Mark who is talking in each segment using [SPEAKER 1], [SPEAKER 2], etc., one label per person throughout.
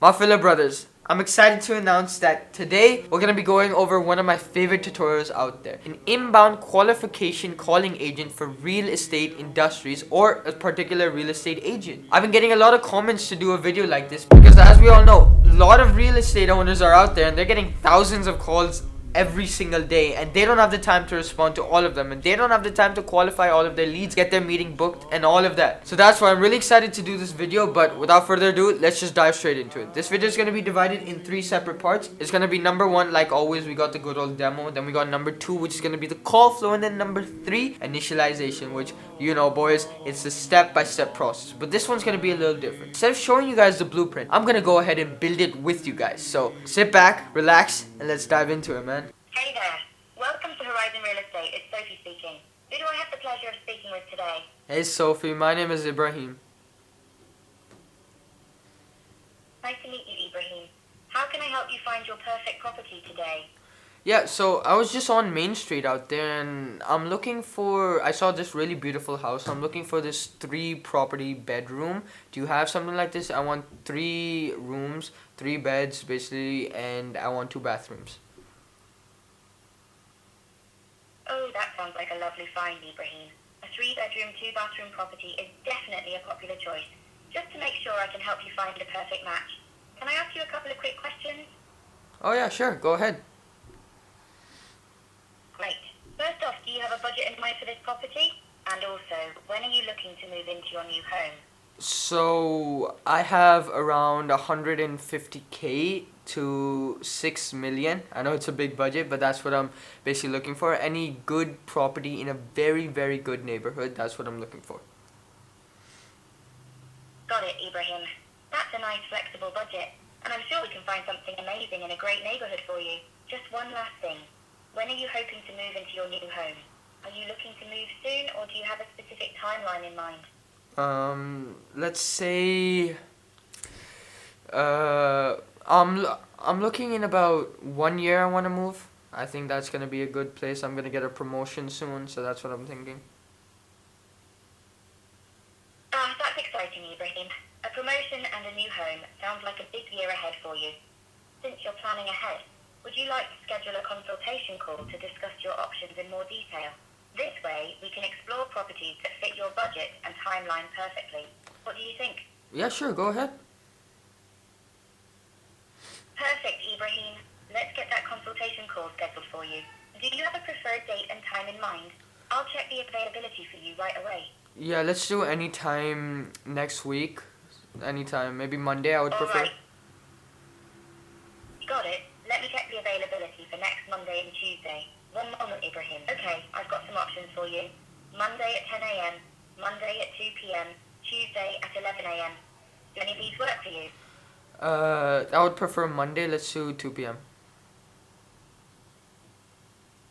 [SPEAKER 1] My fellow brothers, I'm excited to announce that today we're going to be going over one of my favorite tutorials out there. An inbound qualification calling agent for real estate industries or a particular real estate agent. I've been getting a lot of comments to do a video like this because, as we all know, a lot of real estate owners are out there and they're getting thousands of calls every single day, and they don't have the time to respond to all of them, and they don't have the time to qualify all of their leads, get their meeting booked, and all of that. So that's why I'm really excited to do this video. But without further ado, let's just dive straight into it. This video is going to be divided in 3 separate parts. It's going to be number 1, like always, we got the good old demo. Then we got number 2, which is going to be the call flow, and then number 3, initialization, which, you know, boys, it's a step-by-step process. But this one's going to be a little different. Instead of showing you guys the blueprint, I'm going to go ahead and build it with you guys. So sit back, relax, and let's dive into it, man.
[SPEAKER 2] Hey there, welcome to Horizon Real Estate. It's Sophie speaking. Who do I have the pleasure of speaking with today?
[SPEAKER 1] Hey Sophie, my name is Ibrahim.
[SPEAKER 2] Nice to meet you, Ibrahim. How can I help you find your perfect property today?
[SPEAKER 1] Yeah, so I was just on Main Street out there, and I saw this really beautiful house. I'm looking for this 3 property bedroom. Do you have something like this? I want 3 rooms, 3 beds basically, and I want 2 bathrooms.
[SPEAKER 2] Oh, that sounds like a lovely find, Ibrahim. A 3-bedroom, 2-bathroom property is definitely a popular choice. Just to make sure I can help you find the perfect match, can I ask you a couple of quick questions?
[SPEAKER 1] Oh yeah, sure, go ahead.
[SPEAKER 2] Great. First off, do you have a budget in mind for this property? And also, when are you looking to move into your new home?
[SPEAKER 1] So I have around 150k to 6 million. I know it's a big budget, but that's what I'm basically looking for. Any good property in a very, very good neighborhood, that's what I'm looking for.
[SPEAKER 2] Got it, Ibrahim. That's a nice flexible budget, and I'm sure we can find something amazing in a great neighborhood for you. Just one last thing. When are you hoping to move into your new home? Are you looking to move soon, or do you have a specific timeline in mind?
[SPEAKER 1] Let's say I'm looking in about 1 year. I want to move. I think that's gonna be a good place. I'm gonna get a promotion soon, so that's what I'm thinking.
[SPEAKER 2] That's exciting, Ibrahim. A promotion and a new home sounds like a big year ahead for you. Since you're planning ahead, would you like to schedule a consultation call to discuss your options in more detail? This way, we can explore properties that fit your budget and timeline perfectly. What do you think?
[SPEAKER 1] Yeah, sure, go ahead.
[SPEAKER 2] Perfect, Ibrahim. Let's get that consultation call scheduled for you. Do you have a preferred date and time in mind? I'll check the availability for you right away.
[SPEAKER 1] Yeah, let's do any time next week. Anytime, maybe Monday I would prefer.
[SPEAKER 2] Alright. Got it. Let me check the availability for next Monday and Tuesday. One moment, Ibrahim. Okay, I've got some options for you. Monday at 10 a.m., Monday at 2 p.m., Tuesday at 11 a.m. Do any of these work for you?
[SPEAKER 1] I would prefer Monday. Let's do 2 p.m.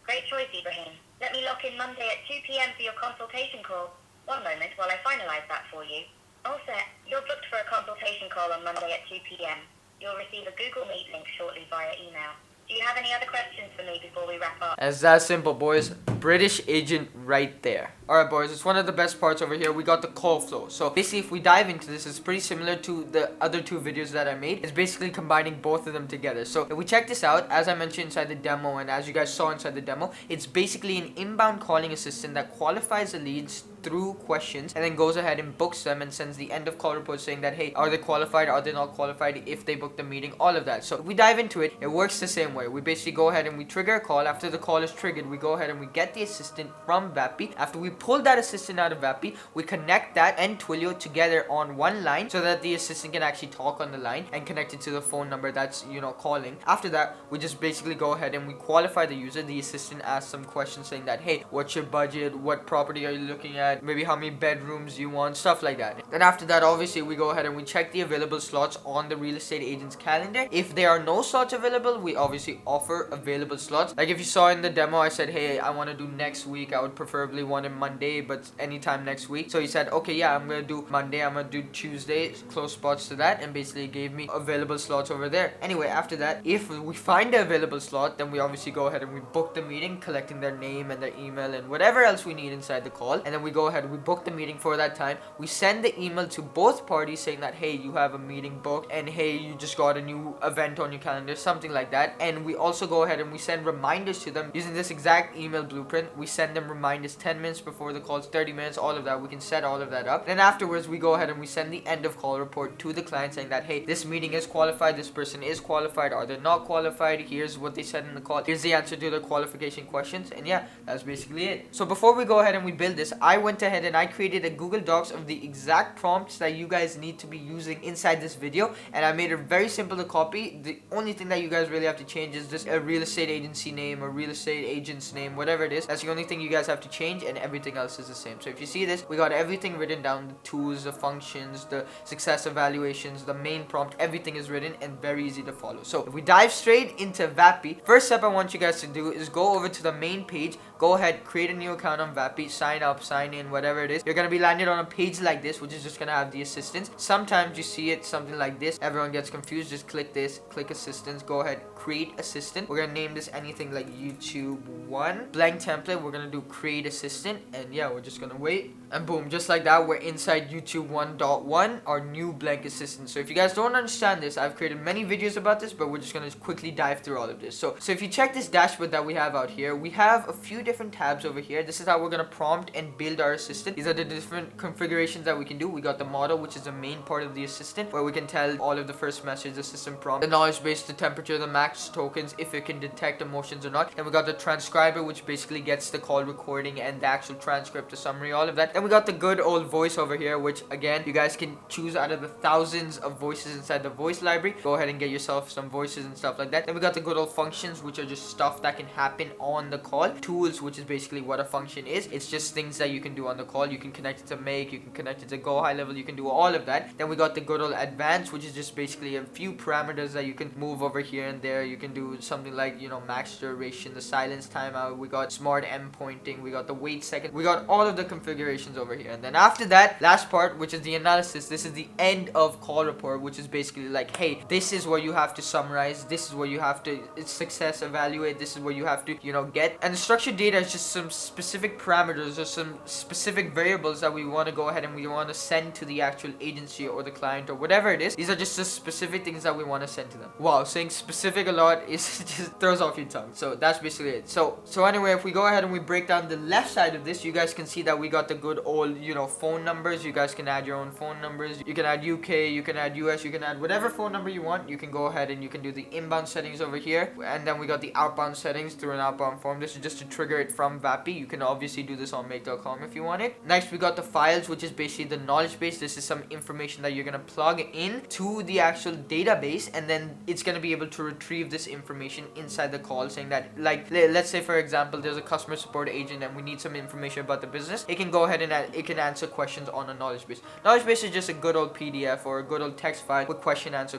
[SPEAKER 2] Great choice, Ibrahim. Let me lock in Monday at 2 p.m. for your consultation call. One moment while I finalize that for you. All set. You're booked for a consultation call on Monday at 2 p.m. You'll receive a Google Meet link shortly via email. Do you have any other questions for me before we wrap up?
[SPEAKER 1] It's that simple, boys. British agent right there. Alright, boys, it's one of the best parts over here. We got the call flow. So basically, if we dive into this, it's pretty similar to the other 2 videos that I made. It's basically combining both of them together. So if we check this out, as I mentioned inside the demo, and as you guys saw inside the demo, it's basically an inbound calling assistant that qualifies the leads through questions and then goes ahead and books them and sends the end of call report saying that, hey, are they qualified, are they not qualified, if they booked the meeting, all of that. So if we dive into it, it works the same way. We basically go ahead and we trigger a call. After the call is triggered, we go ahead and we get the assistant from Vapi. After we pull that assistant out of Vapi, we connect that and Twilio together on one line so that the assistant can actually talk on the line and connect it to the phone number that's, you know, calling. After that, we just basically go ahead and we qualify the user. The assistant asks some questions saying that, hey, what's your budget, what property are you looking at, maybe how many bedrooms you want, stuff like that. Then after that, obviously, we go ahead and we check the available slots on the real estate agent's calendar. If there are no slots available, we obviously offer available slots. Like if you saw in the demo, I said, hey, I want to do next week. I would preferably want it Monday, but anytime next week. So he said, okay, yeah, I'm gonna do Monday, I'm gonna do Tuesday, close spots to that, and basically gave me available slots over there. Anyway, after that, if we find the available slot, then we obviously go ahead and we book the meeting, collecting their name and their email and whatever else we need inside the call, and then we go ahead, we book the meeting for that time. We send the email to both parties saying that, hey, you have a meeting booked, and hey, you just got a new event on your calendar, something like that. And we also go ahead and we send reminders to them using this exact email blueprint. We send them reminders 10 minutes before the calls, 30 minutes, all of that. We can set all of that up. Then afterwards, we go ahead and we send the end of call report to the client saying that, hey, this meeting is qualified, this person is qualified, are they not qualified, here's what they said in the call, here's the answer to their qualification questions. And yeah, that's basically it. So before we go ahead and we build this, I went ahead and I created a Google Docs of the exact prompts that you guys need to be using inside this video, and I made it very simple to copy. The only thing that you guys really have to change is just a real estate agency name or real estate agent's name, whatever it is. That's the only thing you guys have to change, and everything else is the same. So if you see this, we got everything written down: the tools, the functions, the success evaluations, the main prompt, everything is written and very easy to follow. So if we dive straight into Vapi, first step I want you guys to do is go over to the main page, go ahead, create a new account on Vapi, sign up, sign in, whatever it is. You're gonna be landed on a page like this, which is just gonna have the assistants. Sometimes you see it something like this, everyone gets confused. Just click this, click assistants, go ahead, create assistant. We're gonna name this anything like YouTube 1 blank template. We're gonna do create assistant, and yeah, we're just gonna wait, and boom, just like that, we're inside YouTube 1.1, our new blank assistant. So if you guys don't understand this, I've created many videos about this, but we're just gonna quickly dive through all of this. So if you check this dashboard that we have out here, we have a few different tabs over here. This is how we're gonna prompt and build our assistant. These are the different configurations that we can do. We got the model, which is the main part of the assistant, where we can tell all of the first message, the system prompt, the knowledge base, the temperature, the max tokens, if it can detect emotions or not. Then we got the transcriber, which basically gets the call recording and the actual transcript, the summary, all of that. Then we got the good old voice over here, which again, you guys can choose out of the thousands of voices inside the voice library. Go ahead and get yourself some voices and stuff like that. Then we got the good old functions, which are just stuff that can happen on the call. Tools, which is basically what a function is. It's just things that you can do on the call. You can connect it to make, you can connect it to go high level, you can do all of that. Then we got the good old advanced, which is just basically a few parameters that you can move over here and there. You can do something like, you know, max duration, the silence timeout. We got smart M pointing, we got the wait second, we got all of the configurations over here. And then after that, last part, which is the analysis, this is the end of call report, which is basically like, hey, this is what you have to summarize, this is what you have to success evaluate, this is what you have to, you know, get. And the structured data is just some specific parameters or some specific variables that we want to go ahead and we want to send to the actual agency or the client or whatever it is. These are just the specific things that we want to send to them. Wow, saying specific a lot is just throws off your tongue. So that's basically it. So anyway, if we go ahead and we break down the left side of this, you guys can see that we got the good old, you know, phone numbers. You guys can add your own phone numbers. You can add UK, you can add US, you can add whatever phone number you want. You can go ahead and you can do the inbound settings over here, and then we got the outbound settings through an outbound form. This is just to trigger it from Vapi. You can obviously do this on make.com if you want it. Next, we got the files, which is basically the knowledge base. This is some information that you're gonna plug in to the actual database, and then it's gonna be able to retrieve this information inside the call, saying that, like, let's say for example, there's a customer support agent and we need some information about the business. It can go ahead and it can answer questions on a knowledge base. Knowledge base is just a good old PDF or a good old text file with question answer,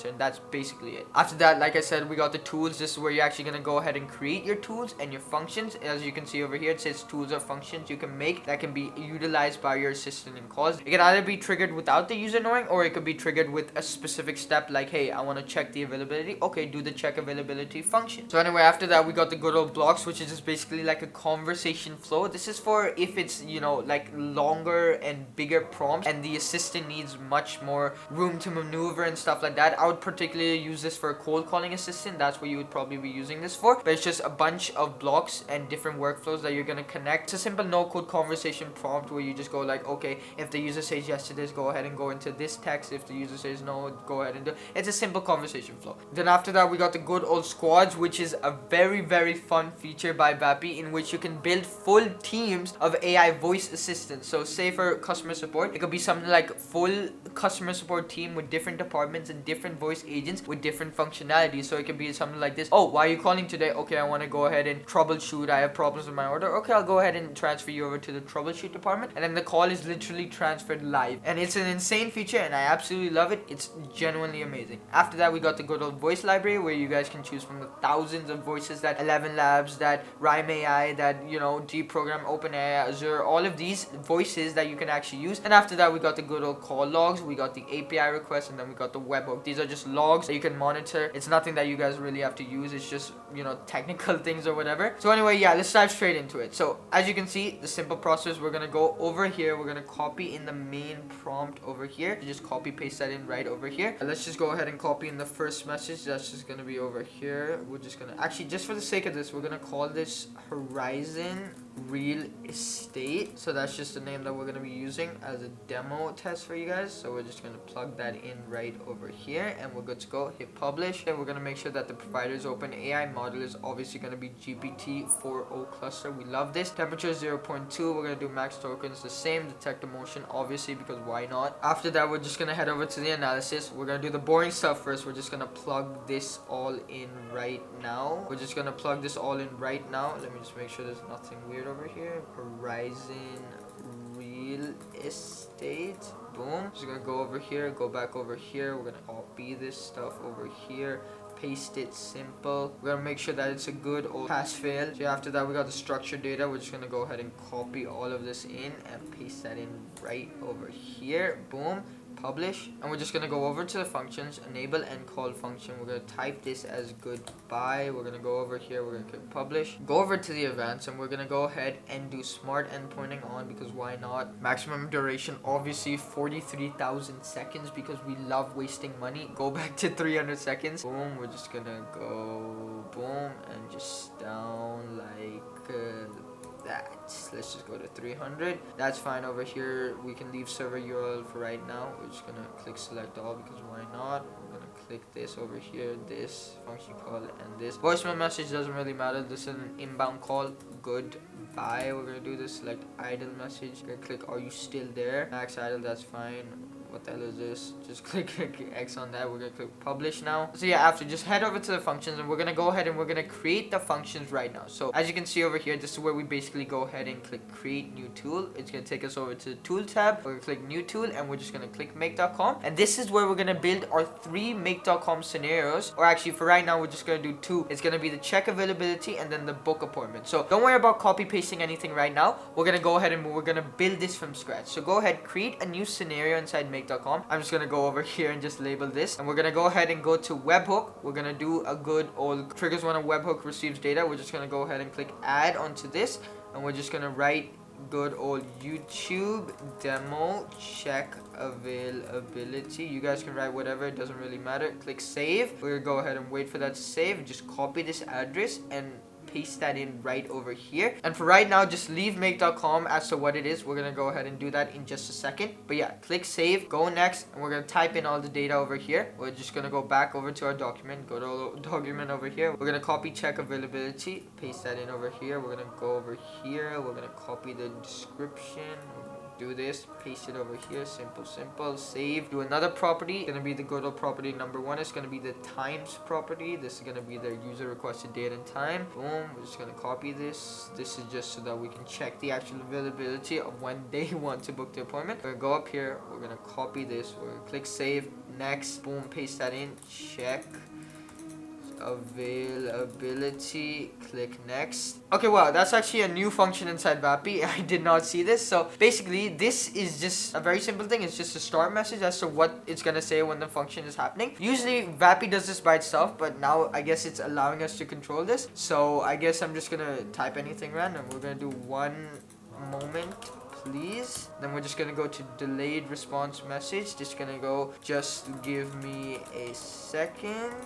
[SPEAKER 1] and that's basically it. After that, like I said, we got the tools. This is where you're actually gonna go ahead and create your tools and your functions. As you can see over here, it says tools or functions you can make that can be utilized by your assistant in calls. It can either be triggered without the user knowing, or it could be triggered with a specific step, like, hey, I want to check the availability. Okay, do the check availability function. So anyway, after that, we got the good old blocks, which is just basically like a conversation flow. This is for if it's, you know, like longer and bigger prompts and the assistant needs much more room to maneuver and stuff like that. I would particularly use this for a cold calling assistant. That's what you would probably be using this for. But it's just a bunch of blocks and different workflows that you're gonna connect. It's a simple no-code conversation prompt where you just go like, okay, if the user says yes to this, go ahead and go into this text. If the user says no, go ahead and do. It's a simple conversation flow. Then after that, we got the good old squads, which is a very, very fun feature by Vapi, in which you can build full teams of AI voice assistants. So say for customer support, it could be something like full customer support team with different departments and different voice agents with different functionalities. So it can be something like this. Oh, why are you calling today? Okay, I want to go ahead and troubleshoot. I have problems with my order. Okay, I'll go ahead and transfer you over to the troubleshoot department, and then the call is literally transferred live. And it's an insane feature, and I absolutely love it. It's genuinely amazing. After that, we got the good old voice library, where you guys can choose from the thousands of voices that 11 Labs, that Rhyme AI, that, you know, G Program, OpenAI, Azure, all of these emojis, voices that you can actually use. And after that, we got the good old call logs, we got the API requests, and then we got the webhook. These are just logs that you can monitor. It's nothing that you guys really have to use. It's just, you know, technical things or whatever. So anyway, yeah, let's dive straight into it. So as you can see, the simple process, we're gonna go over here. We're gonna copy in the main prompt over here. Just copy paste that in right over here. Let's just go ahead and copy in the first message. That's just gonna be over here. We're just gonna actually, just for the sake of this, we're gonna call this Horizon Real Estate. So that's just the name that we're gonna be using as a demo test for you guys. So we're just gonna plug that in right over here, and we're good to go. Hit publish, and we're gonna make sure that the provider is OpenAI. Model is obviously gonna be GPT-4o cluster. We love this. Temperature 0.2. We're gonna do max tokens the same. Detect emotion, obviously, because why not? After that, we're just gonna head over to the analysis. We're gonna do the boring stuff first. We're just gonna plug this all in right now. We're just gonna plug this all in right now. Let me just make sure there's nothing weird over here. Horizon Real Estate. Boom. Just gonna go over here, go back over here. We're gonna copy this stuff over here, paste it, simple. We're gonna make sure that it's a good old pass fail. So after that, we got the structured data. We're just gonna go ahead and copy all of this in and paste that in right over here. Boom. Publish, and we're just gonna go over to the functions, enable and call function. We're gonna type this as goodbye. We're gonna go over here, we're gonna click publish, go over to the advanced, and we're gonna go ahead and do smart endpointing on, because why not? Maximum duration, obviously 43,000 seconds, because we love wasting money. Go back to 300 seconds. Boom. We're just gonna go boom and just down like that. Let's just go to 300. That's fine. Over here we can leave server URL for right now. We're just gonna click select all, because why not? We're gonna click this over here, this function call, and this voicemail message doesn't really matter. This is an inbound call. Goodbye. We're gonna do this, select idle message. We're gonna click are you still there? Max idle, that's fine. What the hell is this? Just click X on that. We're gonna click publish now. So yeah, after, just head over to the functions, and we're gonna go ahead and we're gonna create the functions right now. So as you can see over here, this is where we basically go ahead and click create new tool. It's gonna take us over to the tool tab. We're gonna click new tool, and we're just gonna click make.com, and this is where we're gonna build our 3 make.com scenarios, or actually for right now we're just gonna do 2. It's gonna be the check availability and then the book appointment. So don't worry about copy pasting anything right now. We're gonna go ahead and we're gonna build this from scratch. So go ahead, create a new scenario inside make.com. I'm just gonna go over here and just label this, and we're gonna go ahead and go to webhook. We're gonna do a good old triggers when a webhook receives data. We're just gonna go ahead and click add onto this, and we're just gonna write good old YouTube demo check availability. You guys can write whatever, it doesn't really matter. Click save. We're gonna go ahead and wait for that to save. Just copy this address and paste that in right over here. And for right now, just leave make.com as to what it is. We're gonna go ahead and do that in just a second. But yeah, click save, go next, and we're gonna type in all the data over here. We're just gonna go back over to our document, go to document over here. We're gonna copy check availability, paste that in over here. We're gonna go over here, we're gonna copy the description, do this, paste it over here, simple, save, do another property. It's gonna be the good old property number 1. It's gonna be the times property. This is gonna be the user requested date and time. Boom. We're just gonna copy this. This is just so that we can check the actual availability of when they want to book the appointment. We're gonna go up here, we're gonna copy this, we're gonna click save, next, boom, paste that in, check availability, click next. Okay, wow, that's actually a new function inside Vapi. I did not see this. So basically, this is just a very simple thing. It's just a start message as to what it's gonna say when the function is happening. Usually Vapi does this by itself, but now I guess it's allowing us to control this. So I guess I'm just gonna type anything random. We're gonna do 1 moment please. Then we're just gonna go to delayed response message. Just gonna go, just give me a second.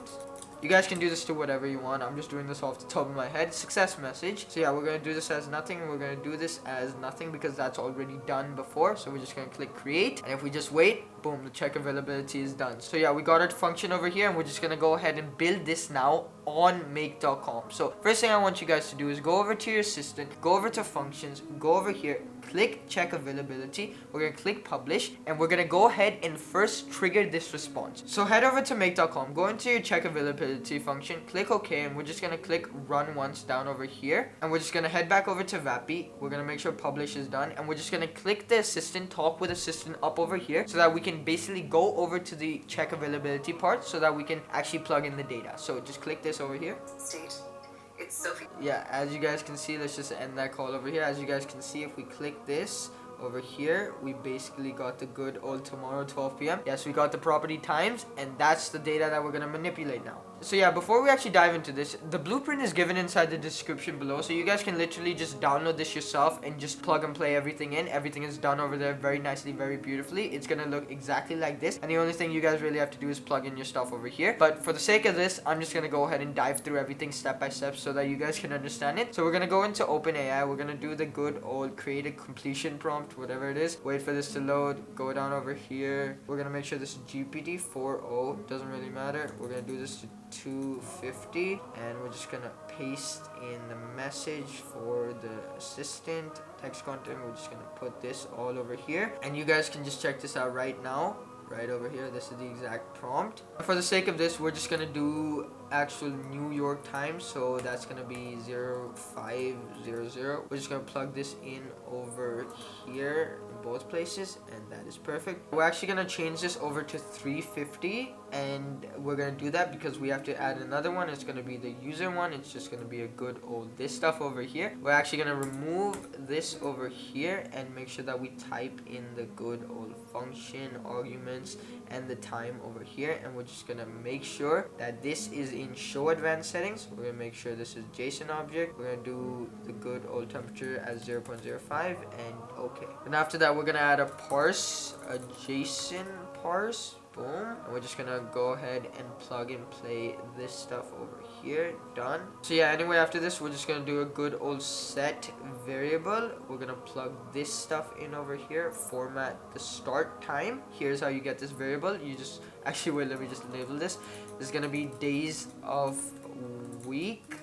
[SPEAKER 1] You guys can do this to whatever you want. I'm just doing this off the top of my head. Success message. So yeah, we're going to do this as nothing. And we're going to do this as nothing because that's already done before. So we're just going to click create. And if we just wait, boom, the check availability is done. So yeah, we got our function over here. And we're just going to go ahead and build this now on make.com. So first thing I want you guys to do is go over to your assistant, go over to functions, go over here, click check availability. We're going to click publish, and we're going to go ahead and first trigger this response. So head over to make.com, go into your check availability function, click OK, and we're just going to click run once down over here. And we're just going to head back over to Vapi. We're going to make sure publish is done, and we're just going to click the assistant, talk with assistant up over here so that we can basically go over to the check availability part so that we can actually plug in the data. So just click this over here.
[SPEAKER 3] State. It's
[SPEAKER 1] Yeah, as you guys can see, let's just end that call over here. As you guys can see, if we click this over here, we basically got the good old tomorrow 12 p.m. Yes, we got the property times, and that's the data that we're gonna manipulate now. So yeah, before we actually dive into this, the blueprint is given inside the description below, so you guys can literally just download this yourself and just plug and play everything in. Everything is done over there very nicely, very beautifully. It's gonna look exactly like this, and the only thing you guys really have to do is plug in your stuff over here. But for the sake of this, I'm just gonna go ahead and dive through everything step by step so that you guys can understand it. So we're gonna go into OpenAI. We're gonna do the good old create a completion prompt, whatever it is. Wait for this to load. Go down over here. We're gonna make sure this is GPT 4.0. Doesn't really matter. We're gonna do this to 250, and we're just gonna paste in the message for the assistant text content. We're just gonna put this all over here, and you guys can just check this out right now. Right over here, this is the exact prompt. For the sake of this, we're just gonna do actual New York time, so that's gonna be 0500. We're just gonna plug this in over here in both places, and that is perfect. We're actually gonna change this over to 350, and we're gonna do that because we have to add another one. It's gonna be the user one. It's just gonna be a good old this stuff over here. We're actually gonna remove this over here and make sure that we type in the good old function arguments and the time over here, and we're just gonna make sure that this is in show advanced settings. We're gonna make sure this is JSON object. We're gonna do the good old temperature as 0.05 and okay. And after that, we're gonna add a parse, a JSON parse. Boom. And we're just gonna go ahead and plug and play this stuff over here. Done. So yeah, anyway, after this, we're just gonna do a good old set variable. We're gonna plug this stuff in over here. Format the start time. Here's how you get this variable. You just actually wait, let me just label this. This is gonna be days of week.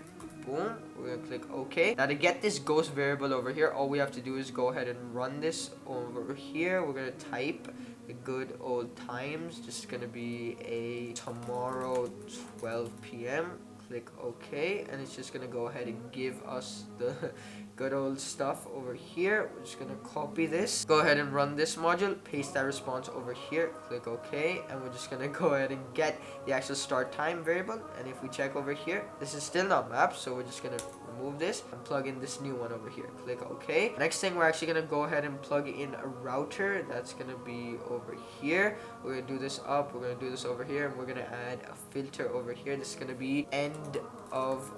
[SPEAKER 1] Boom. We're gonna click OK. Now to get this ghost variable over here, all we have to do is go ahead and run this over here. We're gonna type the good old times. Just gonna be a tomorrow 12 p.m. Click OK, and it's just gonna go ahead and give us the good old stuff over here. We're just gonna copy this, go ahead and run this module, paste that response over here, click OK, and we're just gonna go ahead and get the actual start time variable. And if we check over here, this is still not mapped, so we're just gonna remove this and plug in this new one over here. Click OK. Next thing, we're actually gonna go ahead and plug in a router. That's gonna be over here. We're gonna do this up, we're gonna do this over here, and we're gonna add a filter over here. This is gonna be end of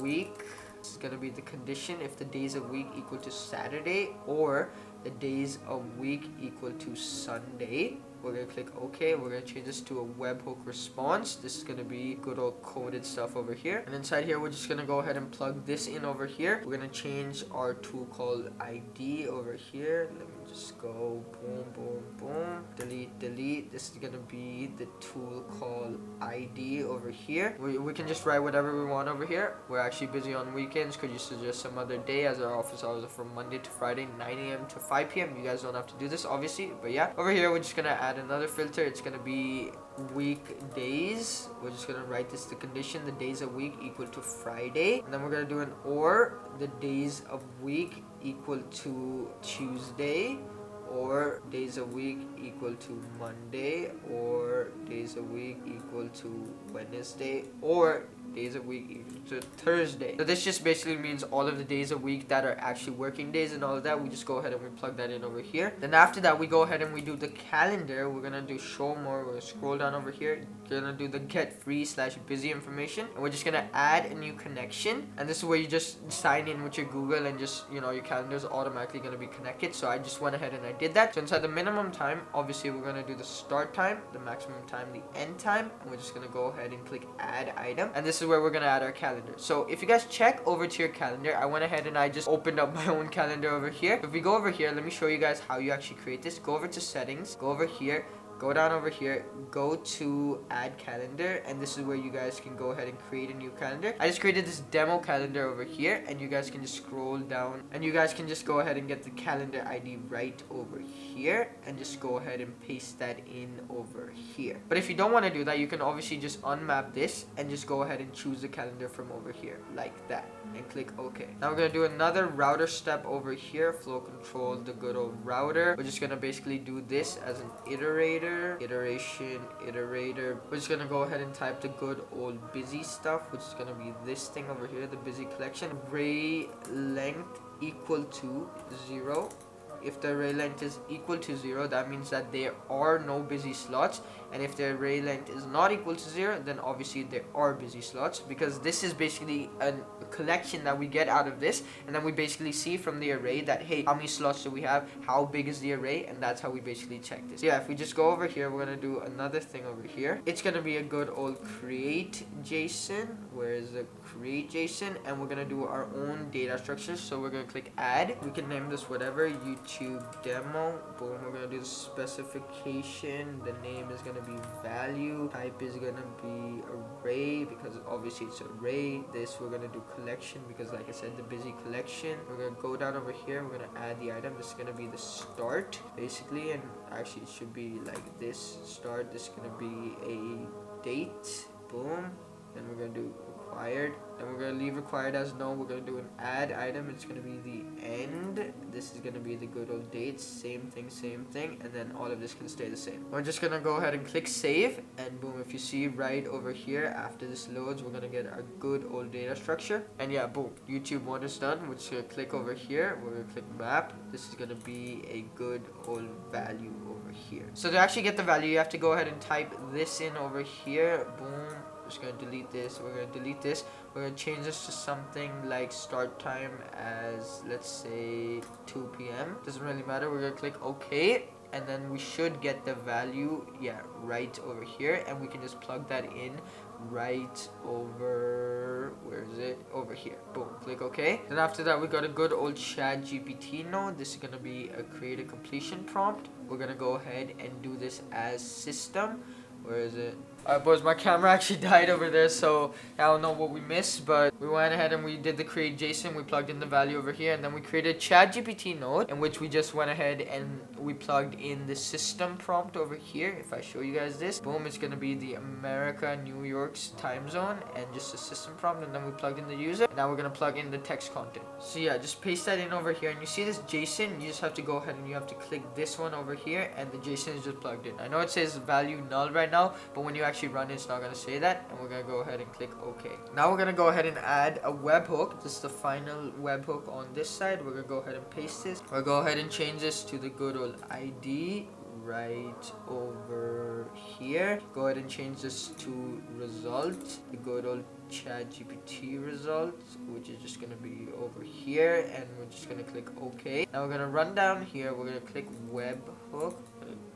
[SPEAKER 1] week. This is gonna be the condition if the days of week equal to Saturday or the days of week equal to Sunday. We're gonna click OK. We're gonna change this to a webhook response. This is gonna be good old coded stuff over here. And inside here, we're just gonna go ahead and plug this in over here. We're gonna change our tool called ID over here. Let me just go boom, boom, boom. Delete, delete. This is gonna be the tool called ID over here. We can just write whatever we want over here. We're actually busy on weekends. Could you suggest some other day, as our office hours are from Monday to Friday, 9 a.m. to 5 p.m. You guys don't have to do this, obviously. But yeah, over here, we're just gonna add another filter. It's gonna be weekdays. We're just gonna write this the condition, the days of week equal to Friday, and then we're gonna do an or the days of week equal to Tuesday, or days a week equal to Monday, or days a week equal to Wednesday, or days a week equal to Thursday. So this just basically means all of the days a week that are actually working days and all of that. We just go ahead and we plug that in over here. Then after that, we go ahead and we do the calendar. We're gonna do show more. We're gonna scroll down over here. We're gonna do the get free / busy information, and we're just gonna add a new connection. And this is where you just sign in with your Google, and just, you know, your calendar is automatically gonna be connected. So I just went ahead and I did that. So inside the minimum time, obviously we're gonna do the start time, the maximum time, the end time, and we're just gonna go ahead and click add item. And this is where we're gonna add our calendar. So if you guys check over to your calendar, I went ahead and I just opened up my own calendar over here. If we go over here, let me show you guys how you actually create this. Go over to settings, go over here, go down over here, go to add calendar, and this is where you guys can go ahead and create a new calendar. I just created this demo calendar over here, and you guys can just scroll down, and you guys can just go ahead and get the calendar ID right over here, and just go ahead and paste that in over here. But if you don't want to do that, you can obviously just unmap this and just go ahead and choose the calendar from over here like that. and click OK. Now we're gonna do another router step over here, flow control, the good old router. We're just gonna basically do this as an iterator, iteration, iterator. We're just gonna go ahead and type the good old busy stuff, which is gonna be this thing over here, the busy collection. Array length equal to 0. If the array length is equal to 0, that means that there are no busy slots. And if the array length is not equal to 0, then obviously there are busy slots, because this is basically a collection that we get out of this, and then we basically see from the array that, hey, how many slots do we have, how big is the array, and that's how we basically check this. Yeah, if we just go over here, we're gonna do another thing over here. It's gonna be a good old create JSON. Where is the create JSON? And we're gonna do our own data structure. So we're gonna click add. We can name this whatever, YouTube demo. Boom, we're gonna do the specification. The name is gonna be value. Type is gonna be array, because obviously it's array. This we're gonna do collection, because like I said, the busy collection. We're gonna go down over here, we're gonna add the item. This is gonna be the start basically, and actually it should be like this start. This is gonna be a date. Boom. Then we're gonna do required. Then we're gonna leave required as no. We're gonna do an add item. It's gonna be the end. This is gonna be the good old dates. Same thing, and then all of this can stay the same. We're just gonna go ahead and click save, and boom, if you see right over here, after this loads, we're gonna get our good old data structure. And yeah, boom, YouTube 1 is done. We're just gonna click over here. We're gonna click map. This is gonna be a good old value over here. So to actually get the value, you have to go ahead and type this in over here. Boom. Just gonna delete this. We're gonna delete this. We're gonna change this to something like start time as, let's say, 2 p.m. Doesn't really matter. We're gonna click OK, and then we should get the value, yeah, right over here, and we can just plug that in right over, where is it, over here. Boom, click OK. Then after that, we got a good old chat GPT node. This is gonna be a create a completion prompt. We're gonna go ahead and do this as system. Where is it? Alright boys, my camera actually died over there, so I don't know what we missed, but we went ahead and we did the create JSON. We plugged in the value over here, and then we created a chat GPT node, in which we just went ahead and we plugged in the system prompt over here. If I show you guys this, boom, it's gonna be the America, New York's time zone, and just a system prompt, and then we plugged in the user. And now we're gonna plug in the text content. So yeah, just paste that in over here, and you see this JSON, you just have to go ahead and you have to click this one over here, and the JSON is just plugged in. I know it says value null right now, but when you actually run it, it's not going to say that, and we're going to go ahead and click OK. Now we're going to go ahead and add a webhook. This is the final webhook on this side. We're going to go ahead and paste this. We'll go ahead and change this to the good old ID right over here. Go ahead and change this to result, the good old chat GPT result, which is just going to be over here, and we're just going to click OK. Now we're going to run down here. We're going to click webhook,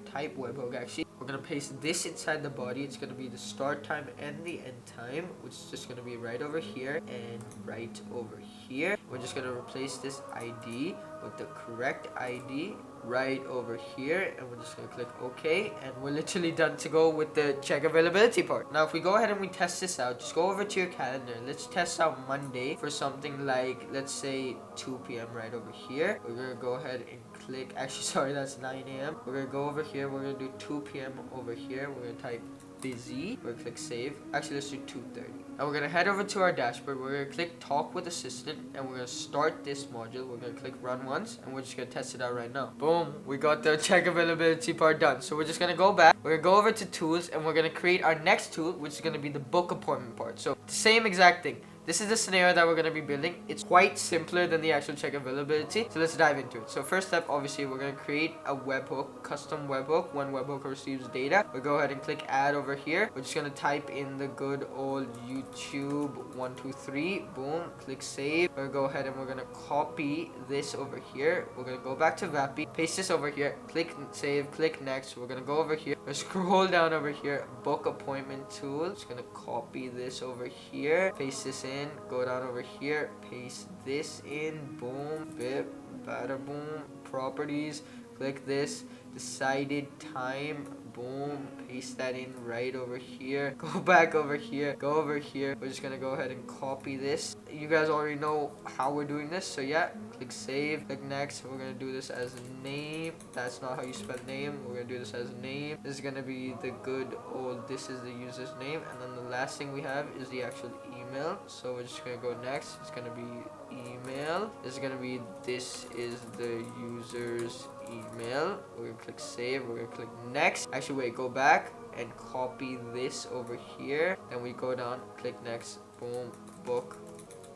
[SPEAKER 1] type webhook actually. We're going to paste this inside the body. It's going to be the start time and the end time, which is just going to be right over here and right over here. We're just going to replace this ID with the correct ID right over here, and we're just going to click OK, and we're literally done to go with the check availability part. Now if we go ahead and we test this out, just go over to your calendar. Let's test out Monday for something like, let's say 2 p.m. right over here. We're going to go ahead and click, actually sorry, that's 9 a.m. We're going to go over here, we're going to do 2 p.m. over here. We're going to type busy. We're going to click save. Actually, let's do 2:30. Now we're going to head over to our dashboard. We're going to click talk with assistant, and we're going to start this module. We're going to click run once, and we're just going to test it out right now. Boom, we got the check availability part done. So we're just going to go back. We're going to go over to tools, and we're going to create our next tool, which is going to be the book appointment part. So same exact thing. This is the scenario that we're going to be building. It's quite simpler than the actual check availability. So let's dive into it. So first step, obviously, we're going to create a webhook, custom webhook. When webhook receives data, we'll go ahead and click add over here. We're just going to type in the good old YouTube 123. Boom, click save. We're going to go ahead and we're going to copy this over here. We're going to go back to Vapi, paste this over here, click save, click next. We're going to go over here. We'll scroll down over here, book appointment tool. Just going to copy this over here, paste this in. Go down over here, paste this in, boom, bip, bada boom, properties, click this, decided time, boom, paste that in right over here, go back over here, go over here. We're just gonna go ahead and copy this. You guys already know how we're doing this, so yeah, click save, click next. We're gonna do this as name. That's not how you spell name. We're gonna do this as name. This is gonna be the good old, this is the user's name, and then the last thing we have is the actual email. So we're just gonna go next. It's gonna be email. This is gonna be, this is the user's email. We're gonna click save. We're gonna click next. Actually, wait, go back and copy this over here. Then we go down, click next, boom, book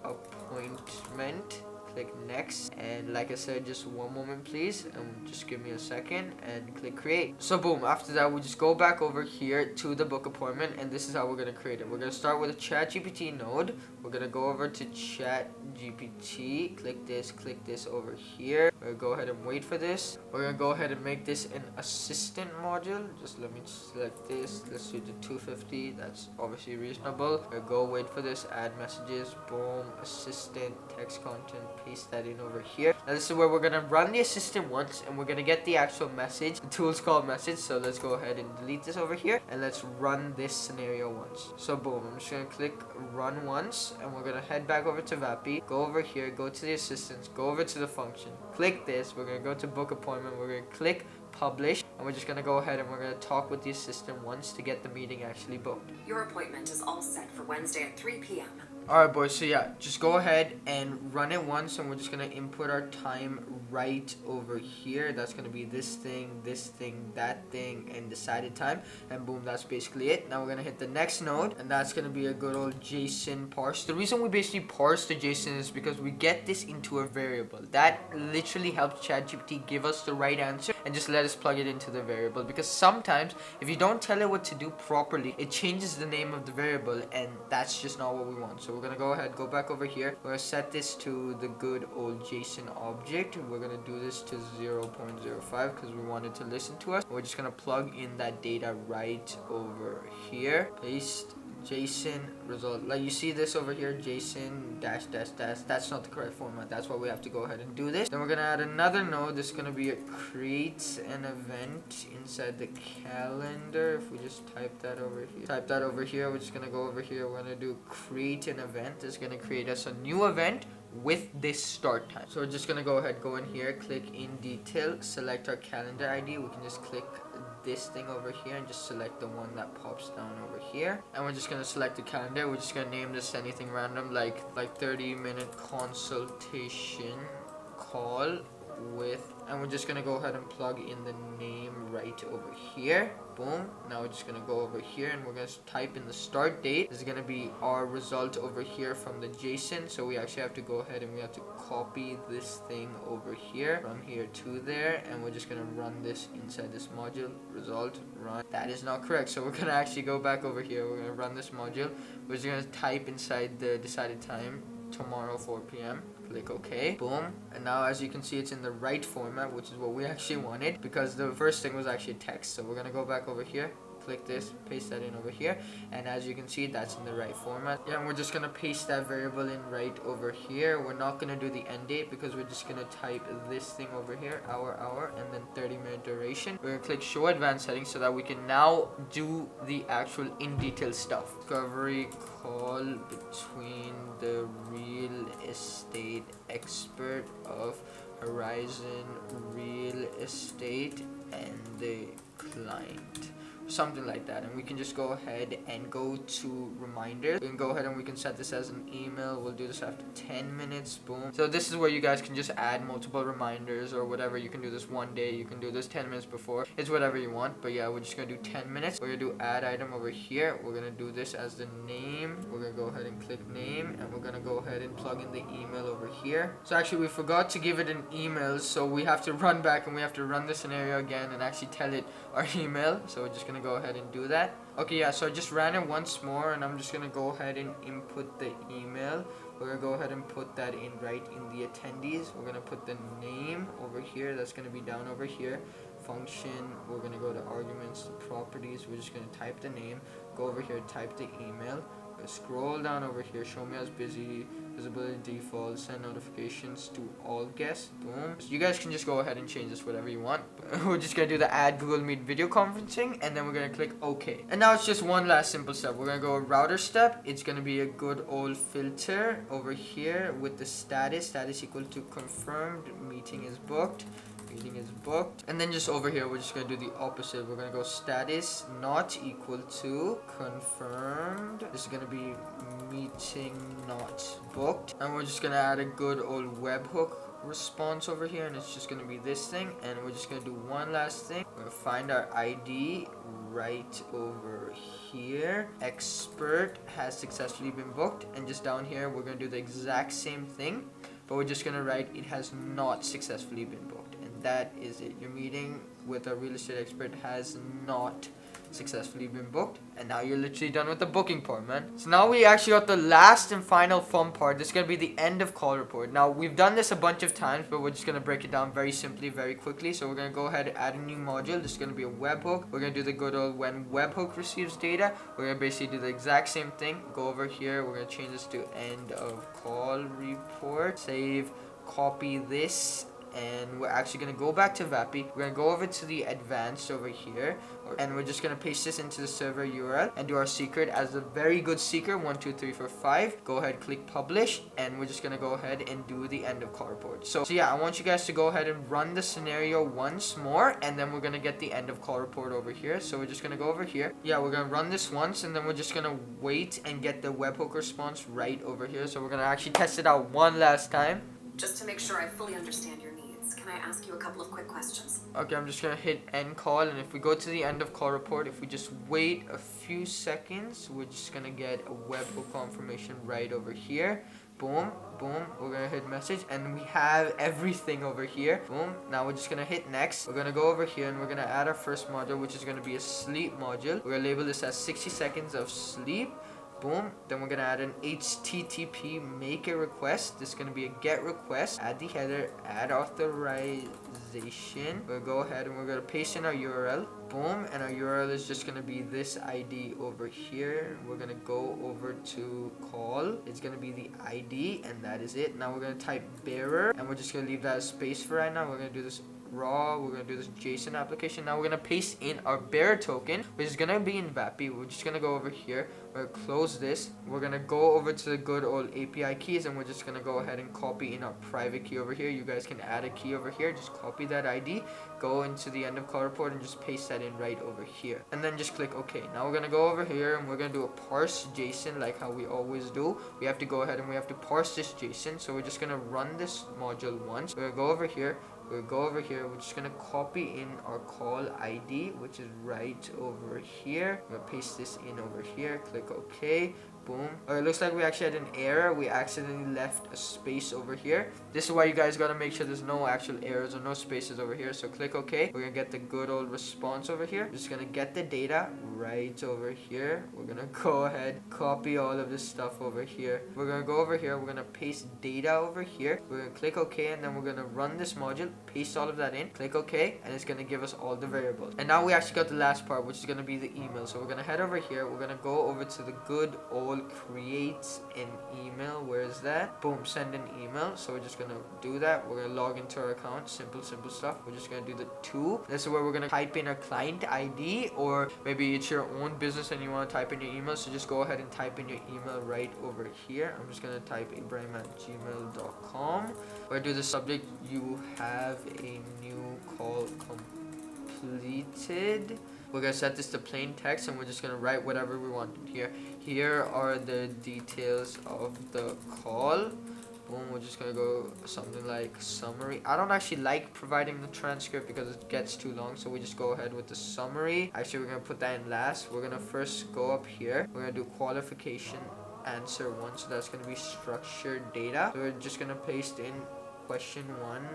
[SPEAKER 1] appointment, click next, and like I said, just one moment please, and just give me a second, and click create. So boom, after that we just go back over here to the book appointment, and this is how we're going to create it. We're going to start with a ChatGPT node. We're going to go over to ChatGPT, click this over here. We're going to go ahead and wait for this. We're going to go ahead and make this an assistant module. Just let me select this. Let's do the 250. That's obviously reasonable. We're going to go wait for this, add messages, boom, assistant, text content, paste that in over here. Now this is where we're going to run the assistant once, and we're going to get the actual message. The tool's called message, so let's go ahead and delete this over here, and let's run this scenario once. So boom, I'm just going to click run once, and we're going to head back over to Vapi, go over here, go to the assistants, go over to the function, click this, we're going to go to book appointment, we're going to click publish, and we're just going to go ahead and we're going to talk with the assistant once to get the meeting actually booked.
[SPEAKER 3] Your appointment is all set for Wednesday at 3 p.m.
[SPEAKER 1] Alright boys, so yeah, just go ahead and run it once, and we're just going to input our time right over here. That's going to be this thing, that thing, and decided time, and boom, that's basically it. Now we're going to hit the next node, and that's going to be a good old JSON parse. The reason we basically parse the JSON is because we get this into a variable. That literally helps ChatGPT give us the right answer and just let us plug it into the variable, because sometimes if you don't tell it what to do properly, it changes the name of the variable, and that's just not what we want. So we're going to go ahead, go back over here. We're going to set this to the good old JSON object. We're going to do this to 0.05 because we want it to listen to us. We're just going to plug in that data right over here. Paste JSON result. Like you see this over here, JSON dash dash dash. That's not the correct format. That's why we have to go ahead and do this. Then we're gonna add another node. This is gonna be a create an event inside the calendar. If we just type that over here, we're just gonna go over here. We're gonna do create an event. It's gonna create us a new event with this start time. So we're just gonna go ahead, go in here, click in detail, select our calendar ID. We can just click this thing over here and just select the one that pops down over here, and we're just gonna select the calendar. We're just gonna name this anything random, like 30-minute consultation call with, and we're just gonna go ahead and plug in the name right over here. Boom. Now we're just gonna go over here and we're gonna type in the start date. This is gonna be our result over here from the JSON. So we actually have to go ahead and we have to copy this thing over here from here to there, and we're just gonna run this inside this module. Result run. That is not correct. So we're gonna actually go back over here. We're gonna run this module. We're just gonna type inside the decided time, tomorrow 4 p.m. Click OK. Boom. And now as you can see, it's in the right format, which is what we actually wanted, because the first thing was actually text. So we're gonna go back over here, click this, paste that in over here, and as you can see, that's in the right format. Yeah, and we're just gonna paste that variable in right over here. We're not gonna do the end date because we're just gonna type this thing over here, hour, and then 30-minute duration. We're gonna click show advanced settings so that we can now do the actual in detail stuff. Discovery call between the real estate expert of Horizon Real Estate and the client, something like that. And we can just go ahead and go to reminders. We can go ahead and we can set this as an email. We'll do this after 10 minutes. Boom. So this is where you guys can just add multiple reminders or whatever. You can do this one day, you can do this 10 minutes before. It's whatever you want, but yeah, we're just gonna do 10 minutes. We're gonna do add item over here. We're gonna do this as the name. We're gonna go ahead and click name, and we're gonna go ahead and plug in the email over here. So actually we forgot to give it an email, so we have to run back and we have to run the scenario again and actually tell it our email. So we're just gonna go ahead and do that. Okay, yeah, so I just ran it once more, and I'm just gonna go ahead and input the email. We're gonna go ahead and put that in right in the attendees. We're gonna put the name over here. That's gonna be down over here. Function, we're gonna go to arguments, properties. We're just gonna type the name, go over here, type the email, Scroll down over here, show me as busy, visibility default, send notifications to all guests. Boom. So you guys can just go ahead and change this whatever you want. We're just gonna do the add Google Meet video conferencing, and then we're gonna click OK. And now it's just one last simple step. We're gonna go router step. It's gonna be a good old filter over here with the status equal to confirmed, meeting is booked. Meeting is booked. And then just over here, we're just going to do the opposite. We're going to go status not equal to confirmed. This is going to be meeting not booked. And we're just going to add a good old webhook response over here. And it's just going to be this thing. And we're just going to do one last thing. We're going to find our ID right over here. Expert has successfully been booked. And just down here, we're going to do the exact same thing. But we're just going to write it has not successfully been booked. And that is it. Your meeting with a real estate expert has not successfully been booked, and now you're literally done with the booking part, man. So now we actually got the last and final fun part. This is going to be the end of call report. Now we've done this a bunch of times, but we're just going to break it down very simply, very quickly. So we're going to go ahead and add a new module. This is going to be a webhook. We're going to do the good old when webhook receives data. We're going to basically do the exact same thing. Go over here, we're going to change this to end of call report, save, copy this, and we're actually going to go back to Vapi. We're going to go over to the advanced over here, and we're just going to paste this into the server URL and do our secret as a very good secret, 1 2 3 4 5. Go ahead, click publish, and we're just going to go ahead and do the end of call report. So yeah, I want you guys to go ahead and run the scenario once more, and then we're going to get the end of call report over here. So we're just going to go over here. Yeah, we're going to run this once, and then we're just going to wait and get the webhook response right over here. So we're going to actually test it out one last time.
[SPEAKER 3] Just to make sure I fully understand your needs, can I ask you a couple of quick questions?
[SPEAKER 1] Okay, I'm just gonna hit end call, and if we go to the end of call report, if we just wait a few seconds, we're just gonna get a webhook confirmation right over here. Boom, boom, we're gonna hit message, and we have everything over here. Boom, now we're just gonna hit next. We're gonna go over here, and we're gonna add our first module, which is gonna be a sleep module. We're gonna label this as 60 seconds of sleep. Boom. Then we're gonna add an HTTP make a request. This is gonna be a get request. Add the header, add authorization. We're gonna go ahead and we're gonna paste in our URL. Boom, and our URL is just gonna be this ID over here. We're gonna go over to call. It's gonna be the ID, and that is it. Now we're gonna type bearer, and we're just gonna leave that as space for right now. We're gonna do this raw. We're gonna do this JSON application. Now we're gonna paste in our bearer token, which is gonna be in Vapi. We're just gonna go over here. We're gonna close this. We're gonna go over to the good old API keys, and we're just gonna go ahead and copy in our private key over here. You guys can add a key over here. Just copy that ID, go into the end of call report, and just paste that in right over here, and then just click OK. Now we're gonna go over here, and we're gonna do a parse JSON like how we always do. We have to go ahead and we have to parse this JSON. So we're just gonna run this module once. We're gonna go over here. We'll go over here. We're just gonna copy in our call ID, which is right over here. I'm gonna paste this in over here. Click OK. Boom. It looks like we actually had an error. We accidentally left a space over here. This is why you guys gotta make sure there's no actual errors or no spaces over here. So click OK. We're gonna get the good old response over here. Just gonna get the data right over here. We're gonna go ahead, copy all of this stuff over here. We're gonna go over here. We're gonna paste data over here. We're gonna click OK, and then we're gonna run this module, paste all of that in, click OK, and it's gonna give us all the variables. And now we actually got the last part, which is gonna be the email. So we're gonna head over here. We're gonna go over to the good old create an email. Where is that? Boom, send an email. So we're just gonna do that. We're gonna log into our account. Simple stuff. We're just gonna do the to. This is where we're gonna type in our client ID, or maybe it's your own business and you want to type in your email. So just go ahead and type in your email right over here. I'm just gonna type ibrahim@gmail.com. We're gonna do the subject, you have a new call completed. We're gonna set this to plain text, and we're just gonna write whatever we want here. Here are the details of the call. Boom, we're just gonna go something like summary. I don't actually like providing the transcript because it gets too long, so we just go ahead with the summary. Actually, we're gonna put that in last. We're gonna first go up here. We're gonna do qualification answer 1, so that's gonna be structured data. So we're just gonna paste in question 1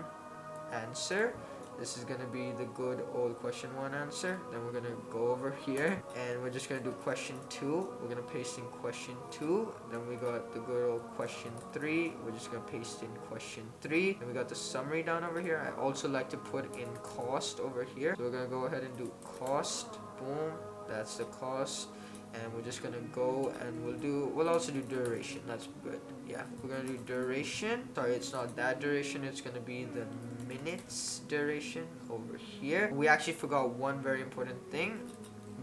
[SPEAKER 1] answer. This is gonna be the good old question 1 answer. Then we're gonna go over here, and we're just gonna do question 2. We're gonna paste in question 2. Then we got the good old question 3. We're just gonna paste in question 3. And we got the summary down over here. I also like to put in cost over here. So we're gonna go ahead and do cost. Boom, that's the cost. and we're just gonna go and we'll also do duration. That's good. Yeah, we're gonna do duration. Sorry, it's not that duration, it's gonna be the minutes duration over here. We actually forgot one very important thing: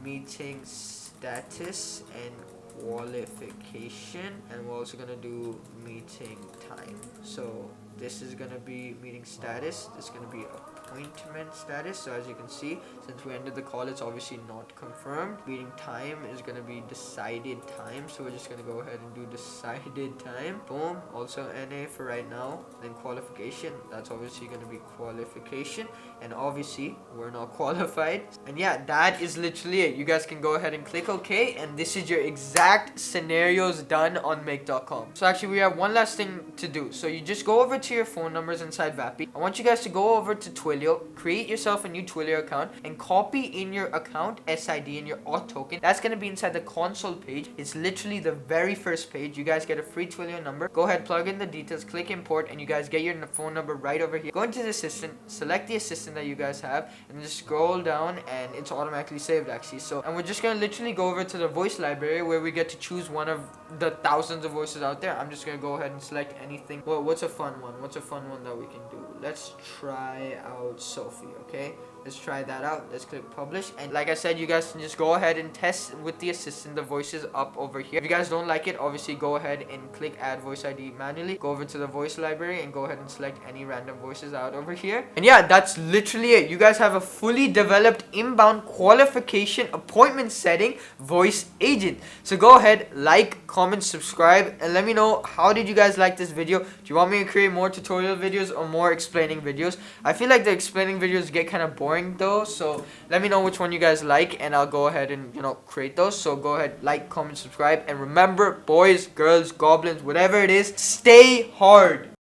[SPEAKER 1] meeting status and qualification, and we're also gonna do meeting time. So this is gonna be meeting status, this is gonna be appointment status. So as you can see, since we ended the call, it's obviously not confirmed. Meeting time is gonna be decided time, so we're just gonna go ahead and do decided time. Boom. Also NA for right now. Then qualification, that's obviously gonna be qualification, and obviously we're not qualified. And yeah, that is literally it. You guys can go ahead and click OK, and this is your exact scenarios done on make.com. So actually we have one last thing to do. So you just go over to your phone numbers inside Vapi. I want you guys to go over to Twilio, create yourself a new Twilio account, and copy in your account SID and your auth token. That's going to be inside the console page. It's literally the very first page. You guys get a free Twilio number. Go ahead, plug in the details, click import, and you guys get your phone number right over here. Go into the assistant, select the assistant that you guys have, and just scroll down, and it's automatically saved actually. So, and we're just going to literally go over to the voice library where we get to choose one of the thousands of voices out there. I'm just going to go ahead and select anything. Well, what's a fun one? What's a fun one that we can do? Let's try out Sophie, okay? Let's try that out. Let's click publish. And like I said, you guys can just go ahead and test with the assistant the voices up over here. If you guys don't like it, obviously go ahead and click add voice ID manually. Go over to the voice library and go ahead and select any random voices out over here. And yeah, that's literally it. You guys have a fully developed inbound qualification appointment setting voice agent. So go ahead, like, comment, subscribe, and let me know, how did you guys like this video? Do you want me to create more tutorial videos or more explaining videos? I feel like the explaining videos get kind of boring though, so let me know which one you guys like, and I'll go ahead and create those. So go ahead, like, comment, subscribe, and remember, boys, girls, goblins, whatever it is, stay hard.